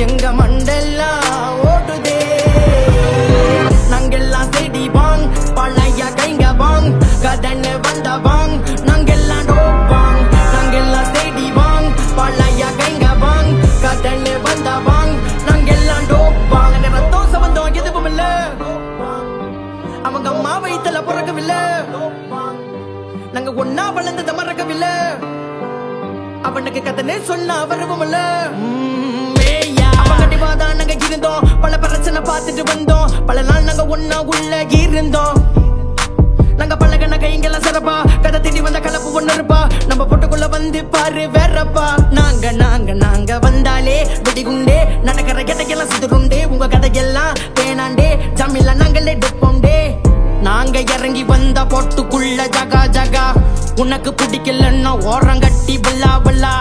எங்க மண்டெல்லாம் ஓடுதே. நாங்கெல்லாம் செடி வாங் பழைய கைங்க வாங் கடனை வந்த வாங் நாங்கெல்லாம் டோப்பாங். நாங்கெல்லாம் செடி வாங் பழைய கைங்க வாங் கடனை வந்த வாங் நாங்கெல்லாம் டோப்பாங். நாங்க ரத்தம் சம்பந்தம் எதுவும் இல்ல, அவங்க அம்மா வயித்துல பிறக்கவில்லை. நாங்க ஒன்னா வளர்ந்தத மறக்கவில்லை, அவனுக்கு கதனை சொன்னா வருவோம்ல. கண்டிப்பாதான் நாங்க இருந்தோம், பல பிரச்சனை பார்த்துட்டு வந்தோம், பல நாள் நாங்க ஒன்னா உள்ள இருந்தோம். நாங்க பழகன கைங்கெல்லாம் சிறப்பா, கதை திட்டி வந்த கலப்பு ஒண்ணு இருப்பா. நம்ம பொட்டுக்குள்ள வந்து பாரு வேறப்பா. நாங்க நாங்க நாங்க வந்தாலே வெடிகுண்டே, நடக்கிற கதையெல்லாம் சுதுருண்டே. உங்க கதையெல்லாம் பேனாண்டே, ஜாமில நாங்களே டிப்போண்டே. நாங்க இறங்கி வந்த பொட்டுக்குள்ள ஜகா ஜகா, உனக்கு பிடிக்கலன்னா ஓரங்கட்டி பல்லா பல்லா.